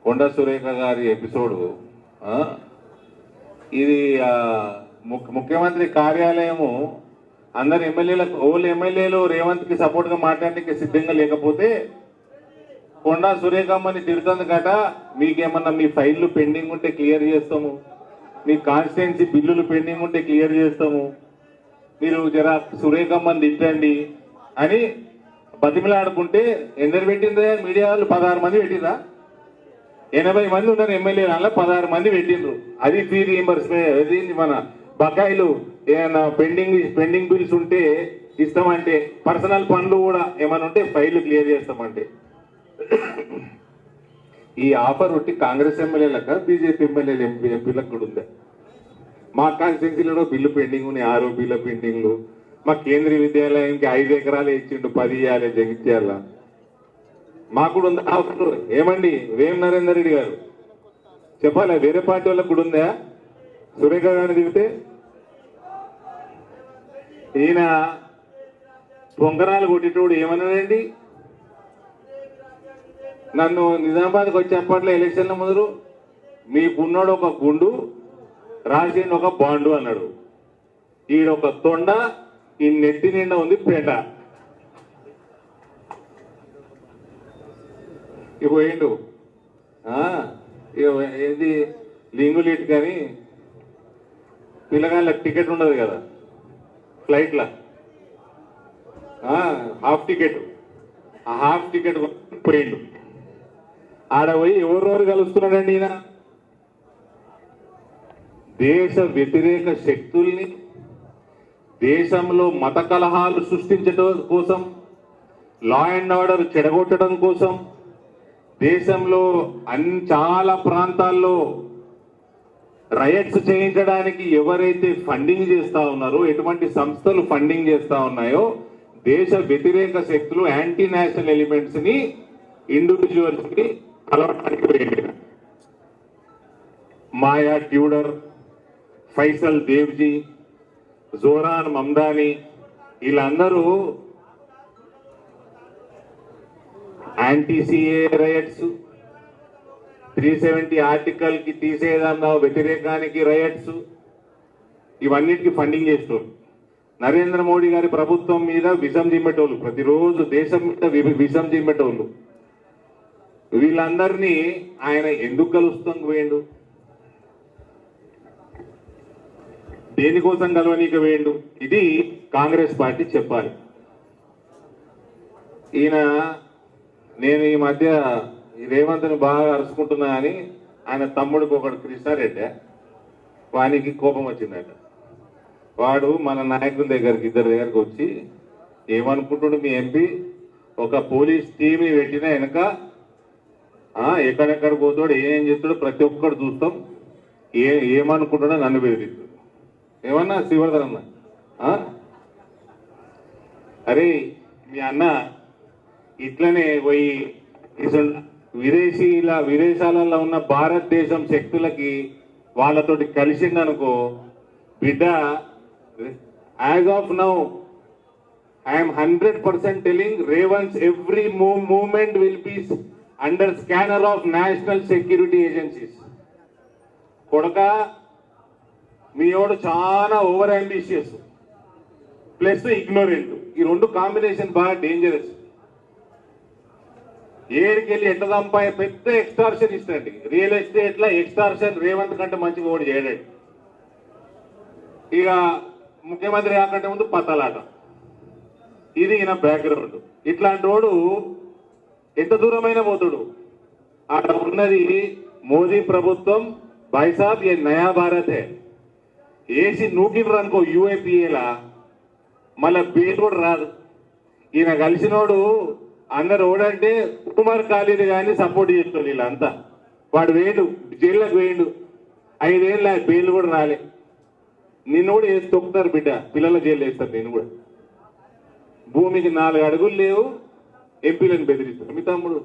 కొండ సురేఖ గారి ఎపిసోడ్ ఇది ముఖ్యమంత్రి కార్యాలయము అందరు ఎమ్మెల్యేలకు ఓళ్ళు ఎమ్మెల్యేలు రేవంత్కి సపోర్ట్గా మాట్లాడడానికి సిద్ధంగా లేకపోతే కొండా సురేఖమ్మని తిడుతుంది కట, మీకేమన్నా మీ ఫైళ్ళు పెండింగ్ ఉంటే క్లియర్ చేస్తాము, మీ కాన్స్టిట్యున్సీ బిల్లులు పెండింగ్ ఉంటే క్లియర్ చేస్తాము, మీరు జరా సురేఖమ్మని తిట్టండి అని బతిమిలాడుకుంటే ఎందరు పెట్టిందే మీడియా వాళ్ళు 16 మంది పెట్టిందా? 80 మంది ఉన్నారు ఎమ్మెల్యేలు, అలా 16 మంది పెట్టిండ్రు. అది ఫీ రీఎంబర్స్మెంట్, మన బకాయిలు ఏమైనా పెండింగ్ బిల్స్ ఉంటే ఇస్తామంటే, పర్సనల్ పనులు కూడా ఏమైనా ఉంటే ఫైల్ క్లియర్ చేస్తామంటే. ఈ ఆఫర్ ఒకటి కాంగ్రెస్ ఎమ్మెల్యేలకు బీజేపీ ఎమ్మెల్యేలు ఎంపీలకు కూడా ఉందా? మా కాన్స్టిట్యున్సీలో బిల్లు పెండింగ్ ఉన్నాయి, 6 బిల్లు పెండింగ్లు. మా కేంద్రీయ విద్యాలయానికి 5 ఎకరాలు ఇచ్చిండు, 10 ఇవ్వాలి జగిత్యాల. మాకు కూడా ఉందా ఆఫర్? ఏమండి వేం నరేందర్ రెడ్డి గారు చెప్పాలి, వేరే పార్టీ వాళ్ళకు కూడా ఉందా? సురేఖ గారిని దిగితే ఈయన పొంగరాలు కొట్టేటోడు ఏమన్నాడండి, నన్ను నిజామాబాద్కి వచ్చేప్పట్లో ఎలక్షన్ల ముందు మీకున్నాడు ఒక గుండు, రాజేంద్ర ఒక బాండు అన్నాడు. ఈడొక తొండ, ఈ నెత్తి నిండా ఉంది పేట. పోయిండు ఏది లింగులీట్ కానీ పిల్లగాళ్ళకి టికెట్ ఉండదు కదా ఫ్లైట్లో, హాఫ్ టికెట్, ఆ హాఫ్ టికెట్ పోయిండు. ఆడ పోయి ఎవరెవరు కలుస్తున్నాడండి ఈయన? దేశ వ్యతిరేక శక్తుల్ని, దేశంలో మత కలహాలు సృష్టించడం కోసం, లా అండ్ ఆర్డర్ చెడగొట్టడం కోసం, దేశంలో చాలా ప్రాంతాల్లో రైట్స్ చేయించడానికి ఎవరైతే ఫండింగ్ చేస్తా ఉన్నారో, ఎటువంటి సంస్థలు ఫండింగ్ చేస్తా ఉన్నాయో, దేశ వ్యతిరేక శక్తులు, యాంటీ నేషనల్ ఎలిమెంట్స్ ని ఇండివిజువల్స్ కి అలవాటానికి పోయింది. మాయా ట్యూడర్, ఫైసల్ దేవ్జీ, జోరాన్ మమ్దాని, వీళ్ళందరూ యాంటీ సిఏ రైట్స్, 370 ఆర్టికల్ కి తీసేదాం వ్యతిరేకానికి రైట్స్, ఇవన్నిటికి ఫండింగ్ చేస్తారు. నరేంద్ర మోడీ గారి ప్రభుత్వం మీద విషం జిమ్మేటోళ్ళు, ప్రతిరోజు దేశం మీద విషం జిమ్మేటోళ్ళు, వీళ్ళందరినీ ఆయన ఎందుకు కలుస్తాం పోయిండు? దేనికోసం కలవనీక వేయండు? ఇది కాంగ్రెస్ పార్టీ చెప్పాలి. ఈయన నేను ఈ మధ్య రేవంత్ని బాగా అరుచుకుంటున్నా అని ఆయన తమ్ముడికి ఒకడు కృష్ణారెడ్డి, వానికి కోపం వచ్చిందట. వాడు మన నాయకుల దగ్గరికి, ఇద్దరి దగ్గరికి వచ్చి ఏమనుకుంటున్నాడు మీ ఎంపీ, ఒక పోలీస్ టీంని పెట్టినా వెనక ఎక్కడెక్కడ పోతాడు, ఏం చేస్తాడు ప్రతి ఒక్కడు చూస్తాం, ఏమనుకుంటాడో నన్ను బెదిరిస్తాడు. ఏమన్నా శివధరన్న, అరే మీ అన్న ఇట్లనే పోయి విదేశాలలో ఉన్న భారతదేశం శక్తులకి వాళ్ళతోటి కలిసిందనుకో బిడ్డ, as of now I'm 100% telling Revanth every movement will be under scanner of national security agencies. కొడక మీవాడు చాలా ఓవర్ అంబిషియస్ ప్లస్ ఇగ్నోరెంట్, ఈ రెండు కాంబినేషన్ బాగా డేంజరస్. ఏడికెళ్ళి ఎట్లా సంపాయ పెద్ద ఎక్స్టార్షన్ ఇస్తాండి. రియల్ ఎస్టేట్ లో ఎక్స్టార్షన్ రేవంత్ కంటే మంచిగా ఓడి చేయడాడు. ఇక ముఖ్యమంత్రి కాకంటే ముందు పత్తలాట, ఇది ఈయన బ్యాక్గ్రౌండ్. ఇట్లాంటి వాడు ఎంత దూరమైన పోతాడు. అక్కడ ఉన్నది మోదీ ప్రభుత్వం, భాయ్సాబ్ ఏ నయా భారత్ హే, ఏసి నూకిండ్రు అనుకో యూఏపీఏలా మళ్ళా బెయిల్ కూడా రాదు. ఈయన కలిసినోడు అందరు ఓడంటే ఉమర్ ఖాళీద్ కానీ సపోర్ట్ చేస్తుంది వీళ్ళంతా. వాడు వేడు జైల్లోకి వేయండు, 5 ఏళ్ళ బెయిల్ కూడా రాలే. నిన్ను కూడా వేసి తొక్కుతారు బిడ్డ, పిల్లల జైలు వేస్తారు. నేను కూడా భూమికి 4 అడుగులు లేవు, ఎంపీలను బెదిరిస్తారు. మీ తమ్ముడు